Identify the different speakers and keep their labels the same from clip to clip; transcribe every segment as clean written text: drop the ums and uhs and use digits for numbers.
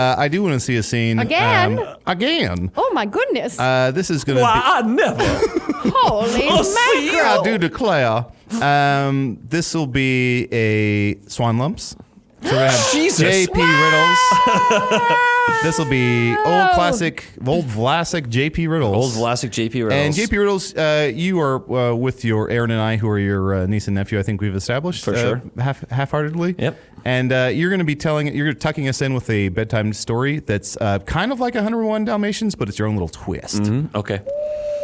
Speaker 1: I do want to see a scene.
Speaker 2: Again?
Speaker 1: Again.
Speaker 2: Oh, my goodness.
Speaker 1: This is going to be...
Speaker 3: I never.
Speaker 2: Holy mackerel.
Speaker 1: I do declare. This will be a Swan Lumps. So we're going to have
Speaker 3: Jesus.
Speaker 1: J.P. Riddles. This will be old classic J.P. Riddles.
Speaker 3: Old classic J.P. Riddles.
Speaker 1: And J.P. Riddles, you are with your Aaron and I, who are your niece and nephew. I think we've established
Speaker 3: for sure,
Speaker 1: half-heartedly.
Speaker 3: Yep. And
Speaker 1: you're going to be you're tucking us in with a bedtime story that's kind of like 101 Dalmatians, but it's your own little twist.
Speaker 3: Mm-hmm. Okay.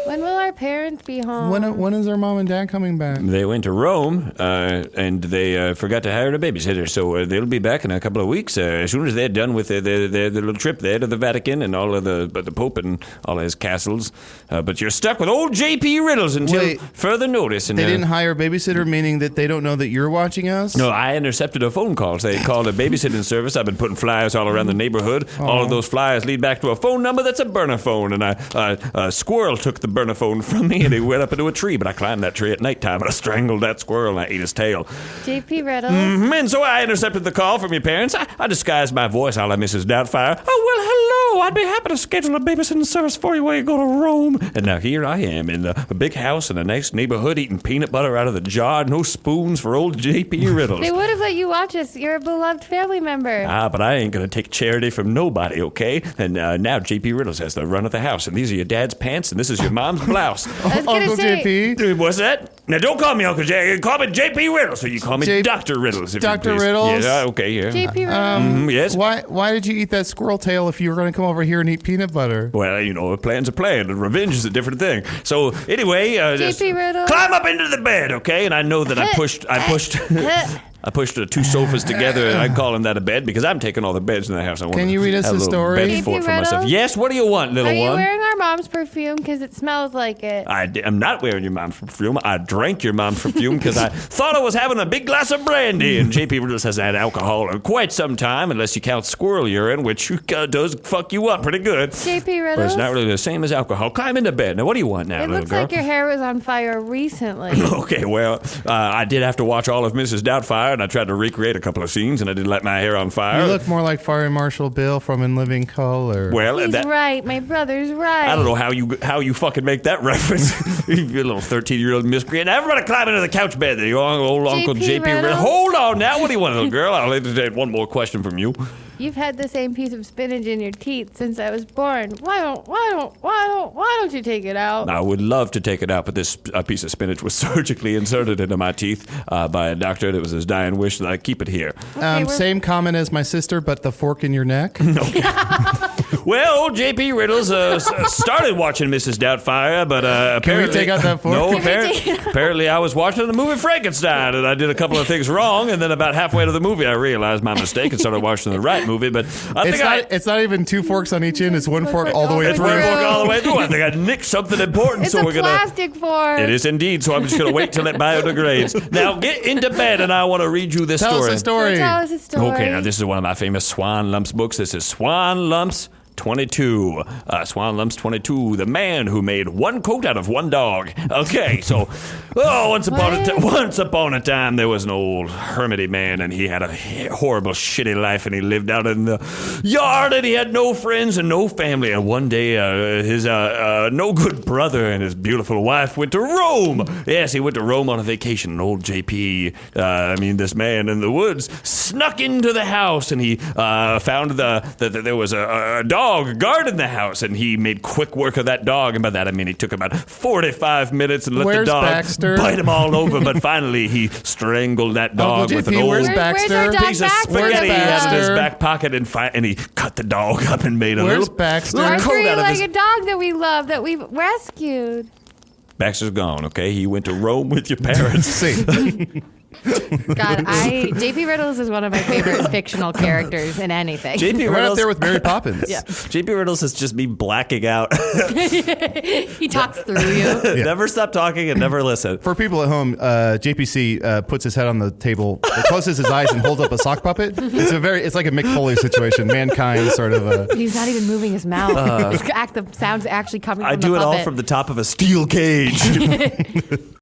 Speaker 2: When will our parents be home?
Speaker 1: When is our mom and dad coming back?
Speaker 3: They went to Rome, and they forgot to hire a babysitter, so they'll be back in a couple of weeks. As soon as they're done with their little trip there to the Vatican and all of the Pope and all his castles. But you're stuck with old J.P. Riddles until further notice. And
Speaker 1: they didn't hire a babysitter, meaning that they don't know that you're watching us?
Speaker 3: No, I intercepted a phone call. They called a babysitting service. I've been putting flyers all around the neighborhood. Aww. All of those flyers lead back to a phone number that's a burner phone. And a squirrel took the burner phone from me, and he went up into a tree. But I climbed that tree at nighttime, and I strangled that squirrel, and I ate his tail.
Speaker 2: J.P. Riddles.
Speaker 3: Mm-hmm. And so I intercepted the call from your parents. I disguised my voice a la Mrs. Doubtfire. Oh, well, hello. I'd be happy to schedule a babysitting service for you while you go to Rome. And now here I am in a big house in a nice neighborhood eating peanut butter out of the jar. No spoons for old J.P. Riddles.
Speaker 2: They would have let you watch us. You're a beloved family member.
Speaker 3: But I ain't going to take charity from nobody, okay? And now J.P. Riddles has the run of the house. And these are your dad's pants, and this is your mom's blouse.
Speaker 1: Uncle J.P.?
Speaker 3: What's that? Now, don't call me Uncle J. Call me J.P. Riddles, so you call me Dr. Riddles.
Speaker 1: Dr. Riddles?
Speaker 3: Yeah, okay, yeah.
Speaker 2: J.P. Riddles?
Speaker 3: Yes?
Speaker 1: Why did you eat that squirrel tail if you were going to come over here and eat peanut butter?
Speaker 3: Well, a plan's a plan, and revenge is a different thing. So, anyway,
Speaker 2: J.P. Riddles?
Speaker 3: Climb up into the bed, okay? And I know that I pushed I pushed two sofas together, and I call them that a bed because I'm taking all the beds in the house.
Speaker 1: Can you read us a story?
Speaker 3: Bed fort for myself. Yes, what do you want, little one?
Speaker 2: Are you wearing our mom's perfume? Because it smells like it.
Speaker 3: I'm not wearing your mom's perfume. I drank your mom's perfume because I thought I was having a big glass of brandy. And J.P. Riddles hasn't had alcohol in quite some time, unless you count squirrel urine, which does fuck you up pretty good.
Speaker 2: J.P. Riddles?
Speaker 3: But it's not really the same as alcohol. Climb into bed. Now, what do you want now,
Speaker 2: it
Speaker 3: little girl?
Speaker 2: It looks like your hair was on fire recently.
Speaker 3: Okay, well, I did have to watch all of Mrs. Doubtfire, and I tried to recreate a couple of scenes, and I did light my hair on fire.
Speaker 1: You look more like Fire Marshal Bill from In Living Color.
Speaker 3: Well,
Speaker 2: he's right. My brother's right.
Speaker 3: I don't know how you fucking make that reference. You little 13-year-old miscreant. Now everybody climb into the couch bed there. You old Uncle J.P. Riddles. Hold on now. What do you want, little girl? I'll entertain one more question from you.
Speaker 2: You've had the same piece of spinach in your teeth since I was born. Why don't you take it out?
Speaker 3: I would love to take it out, but this piece of spinach was surgically inserted into my teeth by a doctor. It was his dying wish that I keep it here.
Speaker 2: Okay,
Speaker 1: same comment as my sister, but the fork in your neck.
Speaker 3: Okay. Well, old J.P. Riddles started watching Mrs. Doubtfire, but apparently...
Speaker 1: Can we take out that fork?
Speaker 3: No, apparently I was watching the movie Frankenstein, and I did a couple of things wrong, and then about halfway to the movie I realized my mistake and started watching the right movie, but
Speaker 1: it's not even two forks on each end, it's one fork all the way through.
Speaker 3: It's one fork all the way through. I think I nicked something important,
Speaker 2: so we're going to... It's a plastic fork.
Speaker 3: It is indeed, so I'm just going to wait till it biodegrades. Now, get into bed, and I want to read you this story.
Speaker 1: Tell us a story.
Speaker 2: Tell us a story.
Speaker 3: Okay, now this is one of my famous Swan Lumps books. This is Swan Lumps 22. Swan Lumps 22, the man who made one coat out of one dog. Okay, so once upon a time there was an old hermity man, and he had a horrible shitty life, and he lived out in the yard, and he had no friends and no family. And one day his no good brother and his beautiful wife went to Rome. Yes, he went to Rome on a vacation. And old J.P., this man in the woods, snuck into the house, and he found that there was a dog guarding the house, and he made quick work of that dog. And by that I mean he took about 45 minutes and let the dog bite him all over. But finally he strangled that dog with an old piece of spaghetti out of his back pocket, and he cut the dog up and made a little coat out of his...
Speaker 2: a dog that we love, that we've rescued.
Speaker 3: Baxter's gone, okay? He went to Rome with your parents.
Speaker 1: See.
Speaker 2: God, J.P. Riddles is one of my favorite fictional characters in anything.
Speaker 3: J.P.
Speaker 1: Right up there with Mary Poppins.
Speaker 2: Yeah.
Speaker 3: J.P. Riddles is just me blacking out.
Speaker 2: He talks through you.
Speaker 3: Yeah. Never stop talking and never listen.
Speaker 1: For people at home, JPC puts his head on the table, closes his eyes, and holds up a sock puppet. It's like a Mick Foley situation. Mankind sort of.
Speaker 2: He's not even moving his mouth. The sound's actually coming from the puppet.
Speaker 3: I do it all from the top of a steel cage.